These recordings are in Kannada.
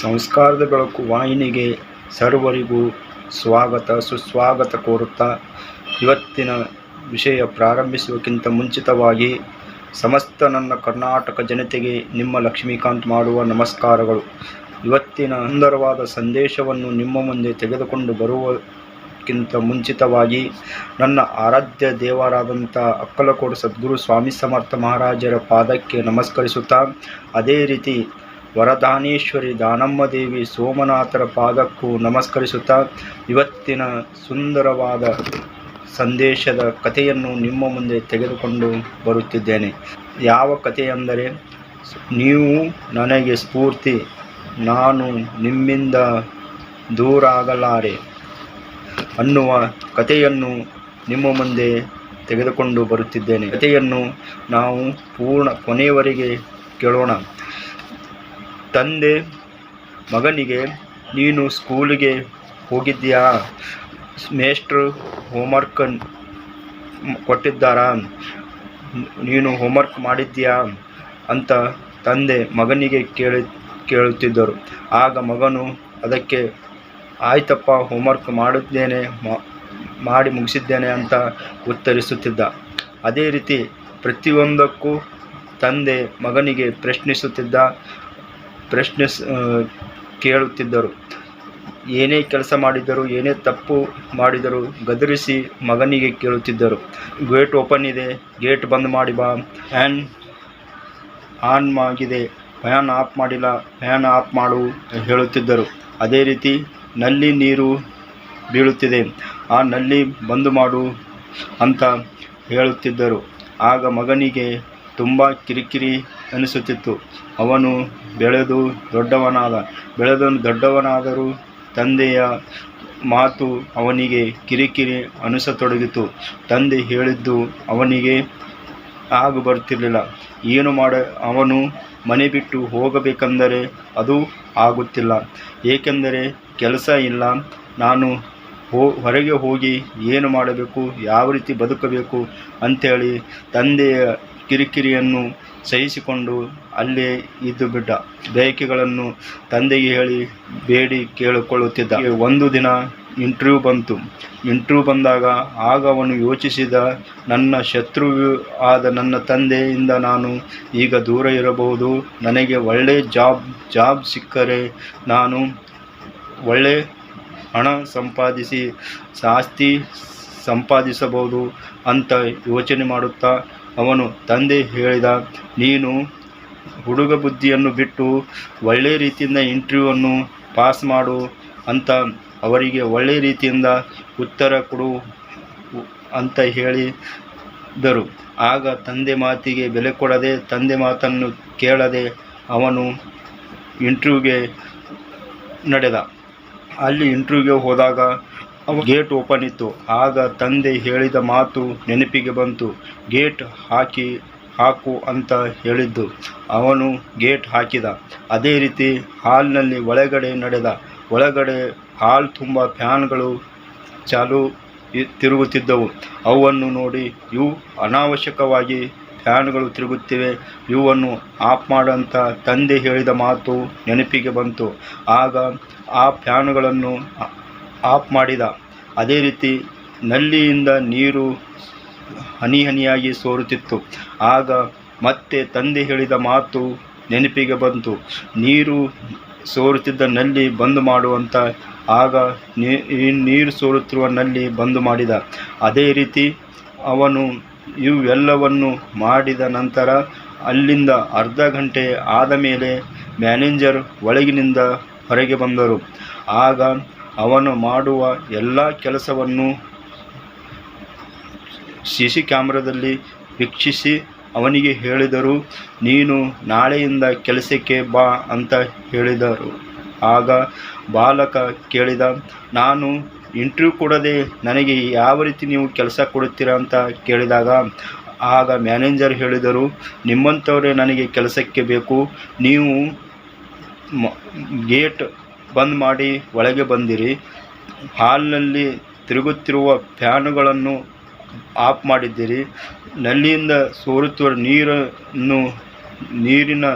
ಸಂಸ್ಕಾರದ ಬೆಳಕು ವಾಹಿನಿಗೆ ಸರ್ವರಿಗೂ ಸ್ವಾಗತ ಸುಸ್ವಾಗತ ಕೋರುತ್ತಾ ಇವತ್ತಿನ ವಿಷಯ ಪ್ರಾರಂಭಿಸುವುದಕ್ಕಿಂತ ಮುಂಚಿತವಾಗಿ ಸಮಸ್ತ ನನ್ನ ಕರ್ನಾಟಕ ಜನತೆಗೆ ನಿಮ್ಮ ಲಕ್ಷ್ಮೀಕಾಂತ್ ಮಾಡುವ ನಮಸ್ಕಾರಗಳು. ಇವತ್ತಿನ ಸುಂದರವಾದ ಸಂದೇಶವನ್ನು ನಿಮ್ಮ ಮುಂದೆ ತೆಗೆದುಕೊಂಡು ಬರುವುದಕ್ಕಿಂತ ಮುಂಚಿತವಾಗಿ ನನ್ನ ಆರಾಧ್ಯ ದೇವರಾದಂಥ ಅಕ್ಕಲಕೋಟೆ ಸದ್ಗುರು ಸ್ವಾಮಿ ಸಮರ್ಥ ಮಹಾರಾಜರ ಪಾದಕ್ಕೆ ನಮಸ್ಕರಿಸುತ್ತಾ, ಅದೇ ರೀತಿ ವರದಾನೇಶ್ವರಿ ದಾನಮ್ಮ ದೇವಿ ಸೋಮನಾಥರ ಪಾದಕ್ಕೂ ನಮಸ್ಕರಿಸುತ್ತಾ ಇವತ್ತಿನ ಸುಂದರವಾದ ಸಂದೇಶದ ಕಥೆಯನ್ನು ನಿಮ್ಮ ಮುಂದೆ ತೆಗೆದುಕೊಂಡು ಬರುತ್ತಿದ್ದೇನೆ. ಯಾವ ಕಥೆಯೆಂದರೆ, ನೀವು ನನಗೆ ಸ್ಫೂರ್ತಿ, ನಾನು ನಿಮ್ಮಿಂದ ದೂರ ಆಗಲಾರೆ ಅನ್ನುವ ಕಥೆಯನ್ನು ನಿಮ್ಮ ಮುಂದೆ ತೆಗೆದುಕೊಂಡು ಬರುತ್ತಿದ್ದೇನೆ. ಕಥೆಯನ್ನು ನಾವು ಕೊನೆಯವರೆಗೆ ಕೇಳೋಣ. ತಂದೆ ಮಗನಿಗೆ, ನೀನು ಸ್ಕೂಲಿಗೆ ಹೋಗಿದ್ದೀಯಾ? ಮೇಷ್ಟ್ರು ಹೋಮ್ವರ್ಕ್ ಕೊಟ್ಟಿದ್ದಾರಾ? ನೀನು ಹೋಮ್ವರ್ಕ್ ಮಾಡಿದ್ದೀಯಾ ಅಂತ ತಂದೆ ಮಗನಿಗೆ ಕೇಳುತ್ತಿದ್ದರು. ಆಗ ಮಗನು ಅದಕ್ಕೆ ಆಯ್ತಪ್ಪ, ಹೋಮ್ವರ್ಕ್ ಮಾಡಿ ಮುಗಿಸಿದ್ದೇನೆ ಅಂತ ಉತ್ತರಿಸುತ್ತಿದ್ದ. ಅದೇ ರೀತಿ ಪ್ರತಿಯೊಂದಕ್ಕೂ ತಂದೆ ಮಗನಿಗೆ ಕೇಳುತ್ತಿದ್ದರು. ಏನೇ ಕೆಲಸ ಮಾಡಿದರೂ, ಏನೇ ತಪ್ಪು ಮಾಡಿದರೂ ಗದರಿಸಿ ಮಗನಿಗೆ ಕೇಳುತ್ತಿದ್ದರು. ಗೇಟ್ ಓಪನ್ ಇದೆ, ಗೇಟ್ ಬಂದ್ ಮಾಡಿ ಬಾ. ಫ್ಯಾನ್ ಆನ್ ಆಗಿದೆ, ಫ್ಯಾನ್ ಆಫ್ ಮಾಡಿಲ್ಲ, ಫ್ಯಾನ್ ಆಫ್ ಮಾಡು ಹೇಳುತ್ತಿದ್ದರು. ಅದೇ ರೀತಿ ನಲ್ಲಿ ನೀರು ಬೀಳುತ್ತಿದೆ, ಆ ನಲ್ಲಿ ಬಂದು ಮಾಡು ಅಂತ ಹೇಳುತ್ತಿದ್ದರು. ಆಗ ಮಗನಿಗೆ ತುಂಬ ಕಿರಿಕಿರಿ ಅನಿಸುತ್ತಿತ್ತು. ಅವನು ಬೆಳೆದು ದೊಡ್ಡವನಾದರೂ ತಂದೆಯ ಮಾತು ಅವನಿಗೆ ಕಿರಿಕಿರಿ ಅನಿಸತೊಡಗಿತು. ತಂದೆ ಹೇಳಿದ್ದು ಅವನಿಗೆ ಆಗ ಬರ್ತಿರಲಿಲ್ಲ. ಅವನು ಮನೆ ಬಿಟ್ಟು ಹೋಗಬೇಕೆಂದರೆ ಅದು ಆಗುತ್ತಿಲ್ಲ. ಏಕೆಂದರೆ ಕೆಲಸ ಇಲ್ಲ. ನಾನು ಹೊರಗೆ ಹೋಗಿ ಏನು ಮಾಡಬೇಕು, ಯಾವ ರೀತಿ ಬದುಕಬೇಕು ಅಂಥೇಳಿ ತಂದೆಯ ಕಿರಿಕಿರಿಯನ್ನು ಸಹಿಸಿಕೊಂಡು ಅಲ್ಲೇ ಇದ್ದು ಬಿಟ್ಟ. ಬಯಕೆಗಳನ್ನು ತಂದೆಗೆ ಹೇಳಿ ಬೇಡಿ ಕೇಳಿಕೊಳ್ಳುತ್ತಿದ್ದ. ಒಂದು ದಿನ ಇಂಟರ್ವ್ಯೂ ಬಂತು. ಇಂಟರ್ವ್ಯೂ ಬಂದಾಗ ಆಗ ಅವನು ಯೋಚಿಸಿದ, ನನ್ನ ಶತ್ರುವು ಆದ ನನ್ನ ತಂದೆಯಿಂದ ನಾನು ಈಗ ದೂರ ಇರಬಹುದು. ನನಗೆ ಒಳ್ಳೆ ಜಾಬ್ ಸಿಕ್ಕರೆ ನಾನು ಒಳ್ಳೆ ಹಣ ಸಂಪಾದಿಸಿ ಆಸ್ತಿ ಸಂಪಾದಿಸಬಹುದು ಅಂತ ಯೋಚನೆ ಮಾಡುತ್ತಾ ಅವನು ತಂದೆ ಹೇಳಿದ, ನೀನು ಹುಡುಗ ಬುದ್ಧಿಯನ್ನು ಬಿಟ್ಟು ಒಳ್ಳೆ ರೀತಿಯಿಂದ ಇಂಟರ್ವ್ಯೂವನ್ನು ಪಾಸ್ ಮಾಡು ಅಂತ ಅವರಿಗೆ ಒಳ್ಳೆ ರೀತಿಯಿಂದ ಉತ್ತರ ಕೊಡು ಅಂತ ಹೇಳಿದರು. ಆಗ ತಂದೆ ಮಾತಿಗೆ ಬೆಲೆ ಕೊಡದೆ, ತಂದೆ ಮಾತನ್ನು ಕೇಳದೆ ಅವನು ಇಂಟರ್ವ್ಯೂಗೆ ನಡೆದ. ಅಲ್ಲಿ ಇಂಟರ್ವ್ಯೂಗೆ ಹೋದಾಗ ಗೇಟ್ ಓಪನ್ ಇತ್ತು. ಆಗ ತಂದೆ ಹೇಳಿದ ಮಾತು ನೆನಪಿಗೆ ಬಂತು. ಗೇಟ್ ಹಾಕು ಅಂತ ಹೇಳಿದ್ದು. ಅವನು ಗೇಟ್ ಹಾಕಿದ. ಅದೇ ರೀತಿ ಹಾಲ್ನಲ್ಲಿ ಒಳಗಡೆ ನಡೆದ. ಒಳಗಡೆ ಹಾಲ್ ತುಂಬ ಫ್ಯಾನ್ಗಳು ತಿರುಗುತ್ತಿದ್ದವು. ಅವನ್ನು ನೋಡಿ, ಇವು ಅನಾವಶ್ಯಕವಾಗಿ ಫ್ಯಾನ್ಗಳು ತಿರುಗುತ್ತಿವೆ, ಇವನ್ನು ಆಫ್ ಮಾಡಂತ ತಂದೆ ಹೇಳಿದ ಮಾತು ನೆನಪಿಗೆ ಬಂತು. ಆಗ ಆ ಫ್ಯಾನ್ಗಳನ್ನು ಆಫ್ ಮಾಡಿದ. ಅದೇ ರೀತಿ ನಲ್ಲಿಯಿಂದ ನೀರು ಹನಿಯಾಗಿ ಸೋರುತ್ತಿತ್ತು. ಆಗ ಮತ್ತೆ ತಂದೆ ಹೇಳಿದ ಮಾತು ನೆನಪಿಗೆ ಬಂತು. ನೀರು ಸೋರುತ್ತಿದ್ದ ನಲ್ಲಿ ಬಂದು ಮಾಡುವಂತ. ಆಗ ನೀರು ಸೋರುತ್ತಿರುವ ನಲ್ಲಿ ಬಂದು ಮಾಡಿದ. ಅದೇ ರೀತಿ ಅವನು ಇವೆಲ್ಲವನ್ನು ಮಾಡಿದ ನಂತರ ಅಲ್ಲಿಂದ ಅರ್ಧ ಗಂಟೆ ಆದ ಮೇಲೆ ಮ್ಯಾನೇಜರ್ ಒಳಗಿನಿಂದ ಹೊರಗೆ ಬಂದರು. ಆಗ ಅವನು ಮಾಡುವ ಎಲ್ಲ ಕೆಲಸವನ್ನು CC ಕ್ಯಾಮ್ರಾದಲ್ಲಿ ವೀಕ್ಷಿಸಿ ಅವನಿಗೆ ಹೇಳಿದರು, ನೀನು ನಾಳೆಯಿಂದ ಕೆಲಸಕ್ಕೆ ಬಾ ಅಂತ ಹೇಳಿದರು. ಆಗ ಬಾಲಕ ಕೇಳಿದ, ನಾನು ಇಂಟರ್ವ್ಯೂ ಕೊಡದೆ ನನಗೆ ಯಾವ ರೀತಿ ನೀವು ಕೆಲಸ ಕೊಡುತ್ತೀರಾ ಅಂತ ಕೇಳಿದಾಗ ಆಗ ಮ್ಯಾನೇಜರ್ ಹೇಳಿದರು, ನಿಮ್ಮಂಥವರೇ ನನಗೆ ಕೆಲಸಕ್ಕೆ ಬೇಕು. ನೀವು ಗೇಟ್ ಬಂದ್ ಮಾಡಿ ಒಳಗೆ ಬಂದಿರಿ, ಹಾಲ್ನಲ್ಲಿ ತಿರುಗುತ್ತಿರುವ ಫ್ಯಾನುಗಳನ್ನು ಆಫ್ ಮಾಡಿದ್ದೀರಿ, ನಲ್ಲಿಯಿಂದ ಸೋರುತ್ತಿರುವ ನೀರನ್ನು ನೀರಿನ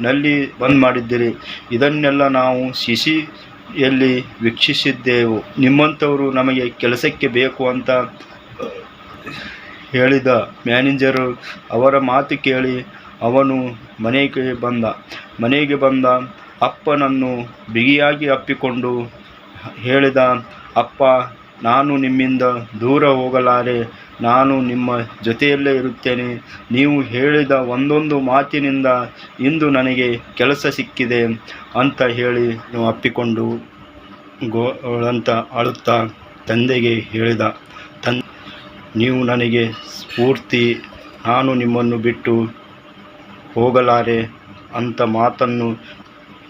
ನಲ್ಲಿ ಬಂದ್ ಮಾಡಿದ್ದೀರಿ. ಇದನ್ನೆಲ್ಲ ನಾವು ಶಿಶಿಯಲ್ಲಿ ವೀಕ್ಷಿಸಿದ್ದೆವು. ನಿಮ್ಮಂಥವರು ನಮಗೆ ಕೆಲಸಕ್ಕೆ ಬೇಕು ಅಂತ ಹೇಳಿದ ಮ್ಯಾನೇಜರು ಅವರ ಮಾತು ಕೇಳಿ ಅವನು ಮನೆಗೆ ಬಂದ ಅಪ್ಪನನ್ನು ಬಿಗಿಯಾಗಿ ಅಪ್ಪಿಕೊಂಡು ಹೇಳಿದ, ಅಪ್ಪ, ನಾನು ನಿಮ್ಮಿಂದ ದೂರ ಹೋಗಲಾರೆ, ನಾನು ನಿಮ್ಮ ಜೊತೆಯಲ್ಲೇ ಇರುತ್ತೇನೆ. ನೀವು ಹೇಳಿದ ಒಂದೊಂದು ಮಾತಿನಿಂದ ಇಂದು ನನಗೆ ಕೆಲಸ ಸಿಕ್ಕಿದೆ ಅಂತ ಹೇಳಿ ಅಪ್ಪಿಕೊಂಡು ಗೋಳಂತ ಅಳುತ್ತಾ ತಂದೆಗೆ ಹೇಳಿದ. ನೀವು ನನಗೆ ಸ್ಫೂರ್ತಿ, ನಾನು ನಿಮ್ಮನ್ನು ಬಿಟ್ಟು ಹೋಗಲಾರೆ ಅಂತ ಮಾತನ್ನು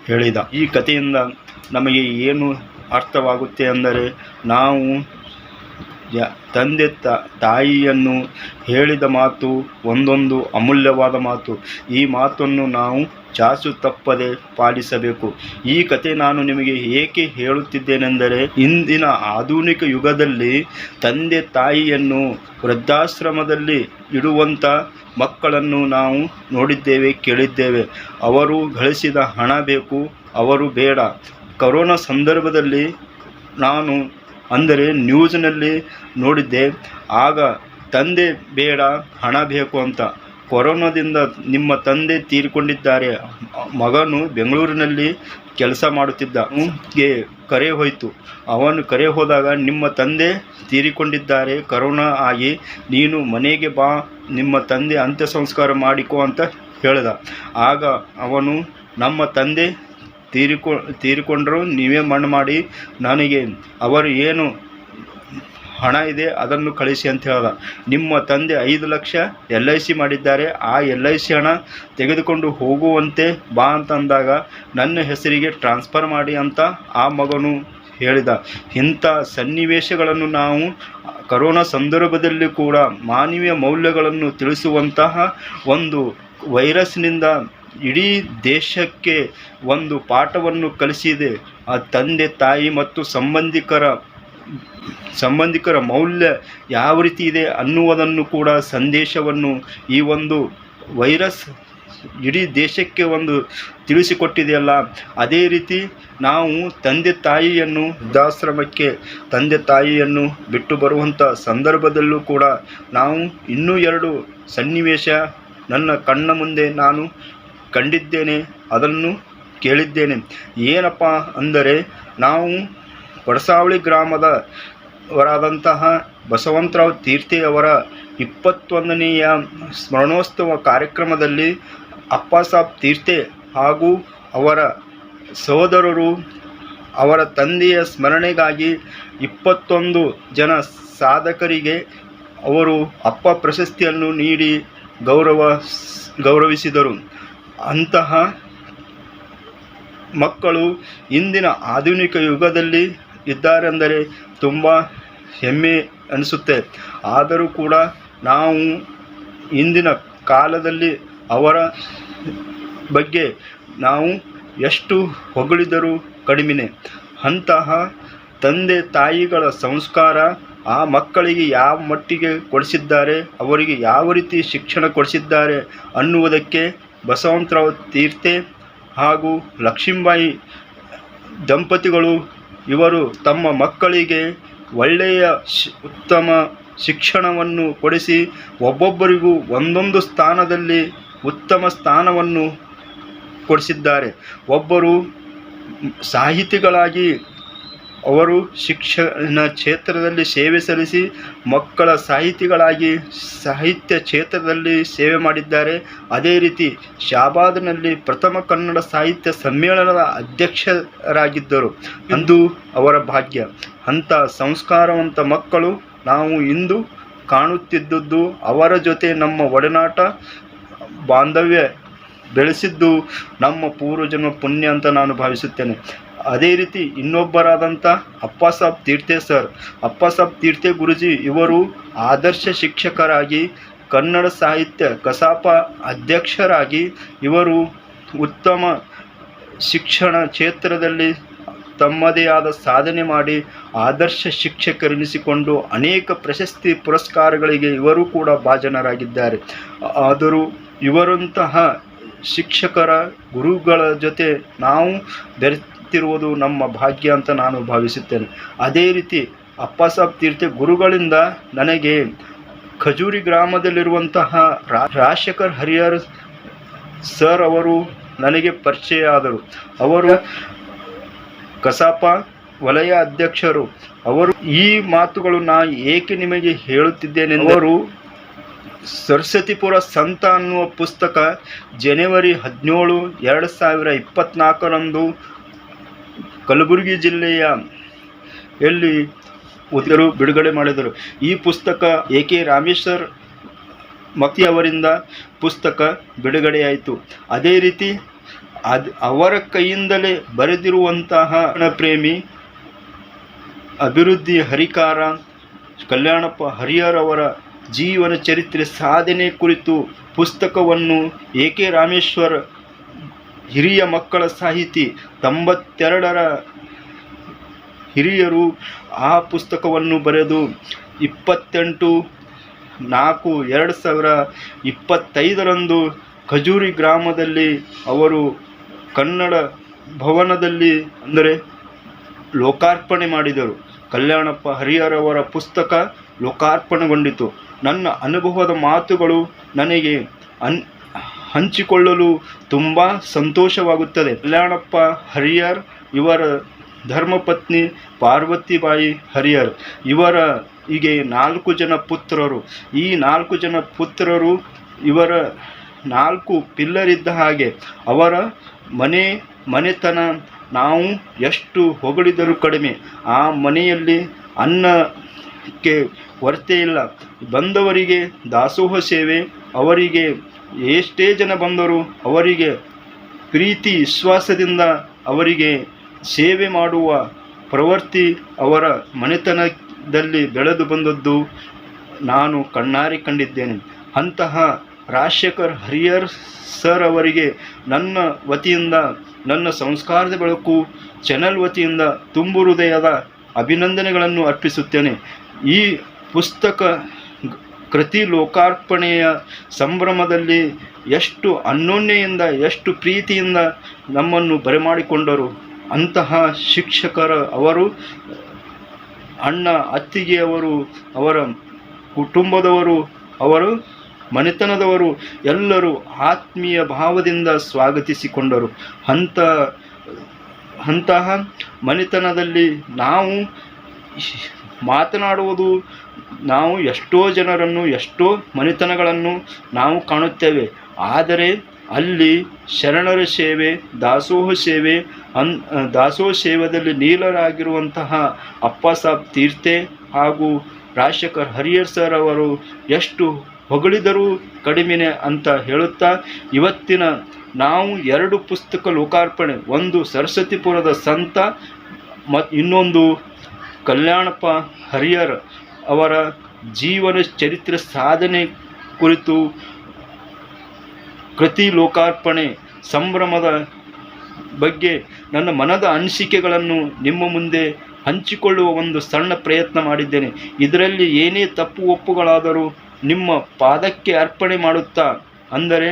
ಹೇಳಿದ. ಈ ಕಥೆಯಿಂದ ನಮಗೆ ಏನು ಅರ್ಥವಾಗುತ್ತೆ ಅಂದರೆ, ನಾವು ತಂದೆ ತಾಯಿಯನ್ನು ಹೇಳಿದ ಮಾತು ಒಂದೊಂದು ಅಮೂಲ್ಯವಾದ ಮಾತು. ಈ ಮಾತನ್ನು ನಾವು ಚಾಚು ತಪ್ಪದೆ ಪಾಲಿಸಬೇಕು. ಈ ಕತೆ ನಾನು ನಿಮಗೆ ಏಕೆ ಹೇಳುತ್ತಿದ್ದೇನೆಂದರೆ, ಇಂದಿನ ಆಧುನಿಕ ಯುಗದಲ್ಲಿ ತಂದೆ ತಾಯಿಯನ್ನು ವೃದ್ಧಾಶ್ರಮದಲ್ಲಿ ಇಡುವಂಥ ಮಕ್ಕಳನ್ನು ನಾವು ನೋಡಿದ್ದೇವೆ, ಕೇಳಿದ್ದೇವೆ. ಅವರು ಗಳಿಸಿದ ಹಣ ಬೇಕು, ಅವರು ಬೇಡ. ಕೊರೋನಾ ಸಂದರ್ಭದಲ್ಲಿ ನಾನು ನ್ಯೂಸ್ನಲ್ಲಿ ನೋಡಿದ್ದೆ. ಆಗ ತಂದೆ ಬೇಡ, ಹಣ ಬೇಕು ಅಂತ. ಕೊರೋನಾದಿಂದ ನಿಮ್ಮ ತಂದೆ ತೀರಿಕೊಂಡಿದ್ದಾರೆ. ಮಗನು ಬೆಂಗಳೂರಿನಲ್ಲಿ ಕೆಲಸ ಮಾಡುತ್ತಿದ್ದ. ಅವನಿಗೆ ಕರೆ ಹೋಯಿತು. ಅವನು ಕರೆ ಹೋದಾಗ, ನಿಮ್ಮ ತಂದೆ ತೀರಿಕೊಂಡಿದ್ದಾರೆ ಕೊರೋನಾ ಆಗಿ, ನೀನು ಮನೆಗೆ ಬಾ, ನಿಮ್ಮ ತಂದೆ ಅಂತ್ಯ ಸಂಸ್ಕಾರ ಮಾಡಿಕೊ ಅಂತ ಹೇಳಿದ. ಆಗ ಅವನು, ನಮ್ಮ ತಂದೆ ತೀರಿಕೊಂಡರು, ನೀವೇ ಮಣ್ಣು ಮಾಡಿ ನನಗೆ ಅವರು ಏನು ಹಣ ಇದೆ ಅದನ್ನು ಕಳಿಸಿ ಅಂತ ಹೇಳ್ದ. ನಿಮ್ಮ ತಂದೆ 5 ಲಕ್ಷ LIC ಮಾಡಿದ್ದಾರೆ, ಆ LIC ಹಣ ತೆಗೆದುಕೊಂಡು ಹೋಗುವಂತೆ ಬಾ ಅಂತಂದಾಗ ನನ್ನ ಹೆಸರಿಗೆ ಟ್ರಾನ್ಸ್ಫರ್ ಮಾಡಿ ಅಂತ ಆ ಮಗನು ಹೇಳಿದ. ಇಂಥ ಸನ್ನಿವೇಶಗಳನ್ನು ನಾವು ಕೊರೋನಾ ಸಂದರ್ಭದಲ್ಲಿ ಕೂಡ ಮಾನವೀಯ ಮೌಲ್ಯಗಳನ್ನು ತಿಳಿಸುವಂತಹ ಒಂದು ವೈರಸ್ನಿಂದ ಇಡೀ ದೇಶಕ್ಕೆ ಒಂದು ಪಾಠವನ್ನು ಕಲಿಸಿದೆ. ಆ ತಂದೆ ತಾಯಿ ಮತ್ತು ಸಂಬಂಧಿಕರ ಮೌಲ್ಯ ಯಾವ ರೀತಿ ಇದೆ ಅನ್ನುವುದನ್ನು ಕೂಡ ಸಂದೇಶವನ್ನು ಈ ಒಂದು ವೈರಸ್ ಇಡೀ ದೇಶಕ್ಕೆ ಒಂದು ತಿಳಿಸಿಕೊಟ್ಟಿದೆಯಲ್ಲ. ಅದೇ ರೀತಿ ನಾವು ತಂದೆ ತಾಯಿಯನ್ನು ಬಿಟ್ಟು ಬರುವಂಥ ಸಂದರ್ಭದಲ್ಲೂ ಕೂಡ ನಾವು ಇನ್ನೂ 2 ಸನ್ನಿವೇಶ ನನ್ನ ಕಣ್ಣ ಮುಂದೆ ನಾನು ಕಂಡಿದ್ದೇನೆ, ಅದನ್ನು ಕೇಳಿದ್ದೇನೆ. ಏನಪ್ಪ ಅಂದರೆ, ನಾವು ಕೊಡಸಾವಳಿ ಗ್ರಾಮದವರಾದಂತಹ ಬಸವಂತರಾವ್ ತೀರ್ಥೆಯವರ 21ನೆಯ ಸ್ಮರಣೋತ್ಸವ ಕಾರ್ಯಕ್ರಮದಲ್ಲಿ ಅಪ್ಪಾಸಾಬ್ ತೀರ್ಥೆ ಹಾಗೂ ಅವರ ಸಹೋದರರು ಅವರ ತಂದೆಯ ಸ್ಮರಣೆಗಾಗಿ 21 ಜನ ಸಾಧಕರಿಗೆ ಅವರು ಅಪ್ಪ ಪ್ರಶಸ್ತಿಯನ್ನು ನೀಡಿ ಗೌರವಿಸಿದರು. ಅಂತಹ ಮಕ್ಕಳು ಇಂದಿನ ಆಧುನಿಕ ಯುಗದಲ್ಲಿ ಇದ್ದಾರೆಂದರೆ ತುಂಬ ಹೆಮ್ಮೆ ಅನಿಸುತ್ತೆ. ಆದರೂ ಕೂಡ ನಾವು ಇಂದಿನ ಕಾಲದಲ್ಲಿ ಅವರ ಬಗ್ಗೆ ನಾವು ಎಷ್ಟು ಹೊಗಳಿದರೂ ಕಡಿಮೆನೆ. ಅಂತಹ ತಂದೆ ತಾಯಿಗಳ ಸಂಸ್ಕಾರ ಆ ಮಕ್ಕಳಿಗೆ ಯಾವ ಮಟ್ಟಿಗೆ ಕೊಡಿಸಿದ್ದಾರೆ, ಅವರಿಗೆ ಯಾವ ರೀತಿ ಶಿಕ್ಷಣ ಕೊಡಿಸಿದ್ದಾರೆ ಅನ್ನುವುದಕ್ಕೆ ಬಸವಂತರಾವ್ ತೀರ್ಥೆ ಹಾಗೂ ಲಕ್ಷ್ಮೀಬಾಯಿ ದಂಪತಿಗಳು ಇವರು ತಮ್ಮ ಮಕ್ಕಳಿಗೆ ಒಳ್ಳೆಯ ಉತ್ತಮ ಶಿಕ್ಷಣವನ್ನು ಕೊಡಿಸಿ ಒಬ್ಬೊಬ್ಬರಿಗೂ ಒಂದೊಂದು ಸ್ಥಾನದಲ್ಲಿ ಉತ್ತಮ ಸ್ಥಾನವನ್ನು ಕೊಡಿಸಿದ್ದಾರೆ. ಒಬ್ಬರು ಸಾಹಿತಿಗಳಾಗಿ ಅವರು ಶಿಕ್ಷಣ ಕ್ಷೇತ್ರದಲ್ಲಿ ಸೇವೆ ಸಲ್ಲಿಸಿ ಮಕ್ಕಳ ಸಾಹಿತಿಗಳಾಗಿ ಸಾಹಿತ್ಯ ಕ್ಷೇತ್ರದಲ್ಲಿ ಸೇವೆ ಮಾಡಿದ್ದಾರೆ. ಅದೇ ರೀತಿ ಶಾಬಾದ್ನಲ್ಲಿ ಪ್ರಥಮ ಕನ್ನಡ ಸಾಹಿತ್ಯ ಸಮ್ಮೇಳನದ ಅಧ್ಯಕ್ಷರಾಗಿದ್ದರು. ಅಂದು ಅವರ ಭಾಗ್ಯ. ಅಂಥ ಸಂಸ್ಕಾರವಂತ ಮಕ್ಕಳು ನಾವು ಇಂದು ಕಾಣುತ್ತಿದ್ದುದು, ಅವರ ಜೊತೆ ನಮ್ಮ ಒಡನಾಟ ಬಾಂಧವ್ಯ ಬೆಳೆಸಿದ್ದು ನಮ್ಮ ಪೂರ್ವಜನ್ಮ ಪುಣ್ಯ ಅಂತ ನಾನು ಭಾವಿಸುತ್ತೇನೆ. ಅದೇ ರೀತಿ ಇನ್ನೊಬ್ಬರಾದಂಥ ಅಪ್ಪಾಸಾಬ್ ತೀರ್ಥೆ ಸರ್, ಅಪ್ಪಾಸಾಬ್ ತೀರ್ಥೆ ಗುರುಜಿ ಇವರು ಆದರ್ಶ ಶಿಕ್ಷಕರಾಗಿ, ಕನ್ನಡ ಸಾಹಿತ್ಯ ಕಸಾಪ ಅಧ್ಯಕ್ಷರಾಗಿ ಇವರು ಉತ್ತಮ ಶಿಕ್ಷಣ ಕ್ಷೇತ್ರದಲ್ಲಿ ತಮ್ಮದೇ ಆದ ಸಾಧನೆ ಮಾಡಿ ಆದರ್ಶ ಶಿಕ್ಷಕರೆನಿಸಿಕೊಂಡು ಅನೇಕ ಪ್ರಶಸ್ತಿ ಪುರಸ್ಕಾರಗಳಿಗೆ ಇವರು ಕೂಡ ಭಾಜನರಾಗಿದ್ದಾರೆ. ಆದರೂ ಇವರಂತಹ ಶಿಕ್ಷಕರ ಗುರುಗಳ ಜೊತೆ ನಾವು ಬೆರೆತಿರುವುದು ನಮ್ಮ ಭಾಗ್ಯ ಅಂತ ನಾನು ಭಾವಿಸುತ್ತೇನೆ. ಅದೇ ರೀತಿ ಅಪ್ಪಾಸಾಬ್ ತೀರ್ಥೆ ಗುರುಗಳಿಂದ ನನಗೆ ಖಜೂರಿ ಗ್ರಾಮದಲ್ಲಿರುವಂತಹ ರಾಜಶೇಖರ್ ಹರಿಹರ್ ಸರ್ ಅವರು ನನಗೆ ಪರಿಚಯ ಆದರು. ಅವರು ಕಸಾಪ ವಲಯ ಅಧ್ಯಕ್ಷರು. ಅವರು ಈ ಮಾತುಗಳು ನಾ ಏಕೆ ನಿಮಗೆ ಹೇಳುತ್ತಿದ್ದೇನೆಂದರು, ಸರಸ್ವತಿಪುರ ಸಂತ ಅನ್ನುವ ಪುಸ್ತಕ ಜನವರಿ 17, 2024ರಂದು ಕಲಬುರಗಿ ಜಿಲ್ಲೆಯ ಬಿಡುಗಡೆ ಮಾಡಿದರು. ಈ ಪುಸ್ತಕ ಎ.ಕೆ. ರಾಮೇಶ್ವರ್ ಮಕ್ತಿ ಅವರಿಂದ ಪುಸ್ತಕ ಬಿಡುಗಡೆಯಾಯಿತು. ಅದೇ ರೀತಿ ಅವರ ಕೈಯಿಂದಲೇ ಬರೆದಿರುವಂತಹ ಪ್ರೇಮಿ ಅಭಿವೃದ್ಧಿ ಹರಿಕಾರ ಕಲ್ಯಾಣಪ್ಪ ಹರಿಹರ್ ಅವರ ಜೀವನ ಚರಿತ್ರೆ ಸಾಧನೆ ಕುರಿತು ಪುಸ್ತಕವನ್ನು ಎ.ಕೆ. ರಾಮೇಶ್ವರ್ ಹಿರಿಯ ಮಕ್ಕಳ ಸಾಹಿತಿ 92ರ ಹಿರಿಯರು ಆ ಪುಸ್ತಕವನ್ನು ಬರೆದು 28/4/2025ರಂದು ಖಜೂರಿ ಗ್ರಾಮದಲ್ಲಿ ಅವರು ಕನ್ನಡ ಭವನದಲ್ಲಿ ಅಂದರೆ ಲೋಕಾರ್ಪಣೆ ಮಾಡಿದರು. ಕಲ್ಯಾಣಪ್ಪ ಹರಿಹರ್ ಅವರ ಪುಸ್ತಕ ಲೋಕಾರ್ಪಣೆಗೊಂಡಿತು. ನನ್ನ ಅನುಭವದ ಮಾತುಗಳು ನನಗೆ ಹಂಚಿಕೊಳ್ಳಲು ತುಂಬ ಸಂತೋಷವಾಗುತ್ತದೆ. ಕಲ್ಯಾಣಪ್ಪ ಹರಿಹರ್ ಇವರ ಧರ್ಮಪತ್ನಿ ಪಾರ್ವತಿಬಾಯಿ ಹರಿಹರ್ ಇವರಿಗೆ 4 ಜನ ಪುತ್ರರು. ಈ 4 ಜನ ಪುತ್ರರು ಇವರ 4 ಪಿಲ್ಲರ್ ಇದ್ದ ಹಾಗೆ. ಅವರ ಮನೆತನ ನಾವು ಎಷ್ಟು ಹೊಗಳಿದರೂ ಕಡಿಮೆ. ಆ ಮನೆಯಲ್ಲಿ ಅನ್ನಕ್ಕೆ ಕೊರತೆ ಇಲ್ಲ. ಬಂದವರಿಗೆ ದಾಸೋಹ ಸೇವೆ, ಅವರಿಗೆ ಎಷ್ಟೇ ಜನ ಬಂದರೂ ಅವರಿಗೆ ಪ್ರೀತಿ ವಿಶ್ವಾಸದಿಂದ ಅವರಿಗೆ ಸೇವೆ ಮಾಡುವ ಪ್ರವೃತ್ತಿ ಅವರ ಮನೆತನದಲ್ಲಿ ಬೆಳೆದು ಬಂದದ್ದು ನಾನು ಕಣ್ಣಾರೆ ಕಂಡಿದ್ದೇನೆ. ಅಂತಹ ರಾಜಶೇಖರ್ ಹರಿಹರ್ ಸರ್ ಅವರಿಗೆ ನನ್ನ ವತಿಯಿಂದ, ನನ್ನ ಸಂಸ್ಕಾರದ ಬೆಳಕು ಚಾನೆಲ್ ವತಿಯಿಂದ ತುಂಬು ಹೃದಯದ ಅಭಿನಂದನೆಗಳನ್ನು ಅರ್ಪಿಸುತ್ತೇನೆ. ಈ ಪುಸ್ತಕ ಕೃತಿ ಲೋಕಾರ್ಪಣೆಯ ಸಂಭ್ರಮದಲ್ಲಿ ಎಷ್ಟು ಅನ್ಯೋನ್ಯದಿಂದ, ಎಷ್ಟು ಪ್ರೀತಿಯಿಂದ ನಮ್ಮನ್ನು ಬರಮಾಡಿಕೊಂಡರು. ಅಂತಹ ಶಿಕ್ಷಕರ ಅವರು, ಅಣ್ಣ ಅತ್ತಿಗೆಯವರು, ಅವರ ಕುಟುಂಬದವರು, ಅವರು ಮನೆತನದವರು ಎಲ್ಲರೂ ಆತ್ಮೀಯ ಭಾವದಿಂದ ಸ್ವಾಗತಿಸಿಕೊಂಡರು. ಅಂತಹ ಮನೆತನದಲ್ಲಿ ನಾವು ಮಾತನಾಡುವುದು, ನಾವು ಎಷ್ಟೋ ಜನರನ್ನು, ಎಷ್ಟೋ ಮನೆತನಗಳನ್ನು ನಾವು ಕಾಣುತ್ತೇವೆ. ಆದರೆ ಅಲ್ಲಿ ಶರಣರ ಸೇವೆ, ದಾಸೋಹ ಸೇವೆಯಲ್ಲಿ ನೀಲರಾಗಿರುವಂತಹ ಅಪ್ಪಾಸಾಬ್ ತೀರ್ಥೆ ಹಾಗೂ ರಾಜಶೇಖರ್ ಹರಿಹರ್ ಸರ್ ಅವರು ಎಷ್ಟು ಹೊಗಳಿದರೂ ಕಡಿಮೆನೆ ಅಂತ ಹೇಳುತ್ತಾ, ಇವತ್ತಿನ ನಾವು 2 ಪುಸ್ತಕ ಲೋಕಾರ್ಪಣೆ, ಒಂದು ಸರಸ್ವತಿಪುರದ ಸಂತ ಇನ್ನೊಂದು ಕಲ್ಯಾಣಪ್ಪ ಹರಿಹರ್ ಅವರ ಜೀವನ ಚರಿತ್ರೆ ಸಾಧನೆ ಕುರಿತು ಕೃತಿ ಲೋಕಾರ್ಪಣೆ ಸಂಭ್ರಮದ ಬಗ್ಗೆ ನನ್ನ ಮನದ ಅನಿಸಿಕೆಗಳನ್ನು ನಿಮ್ಮ ಮುಂದೆ ಹಂಚಿಕೊಳ್ಳುವ ಒಂದು ಸಣ್ಣ ಪ್ರಯತ್ನ ಮಾಡಿದ್ದೇನೆ. ಇದರಲ್ಲಿ ಏನೇ ತಪ್ಪು ಒಪ್ಪುಗಳಾದರೂ ನಿಮ್ಮ ಪಾದಕ್ಕೆ ಅರ್ಪಣೆ ಮಾಡುತ್ತಾ, ಅಂದರೆ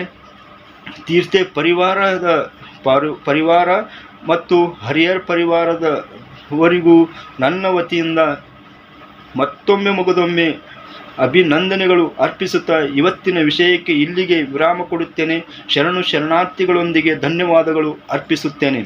ತೀರ್ಥೆ ಪರಿವಾರ ಮತ್ತು ಹರಿಹರ್ ಪರಿವಾರದವರಿಗೂ ನನ್ನ ವತಿಯಿಂದ ಮತ್ತೊಮ್ಮೆ ಮುಗಿದೊಮ್ಮೆ ಅಭಿನಂದನೆಗಳು ಅರ್ಪಿಸುತ್ತಾ ಇವತ್ತಿನ ವಿಷಯಕ್ಕೆ ಇಲ್ಲಿಗೆ ವಿರಾಮ ಕೊಡುತ್ತೇನೆ. ಶರಣಾರ್ಥಿಗಳೊಂದಿಗೆ ಧನ್ಯವಾದಗಳು ಅರ್ಪಿಸುತ್ತೇನೆ.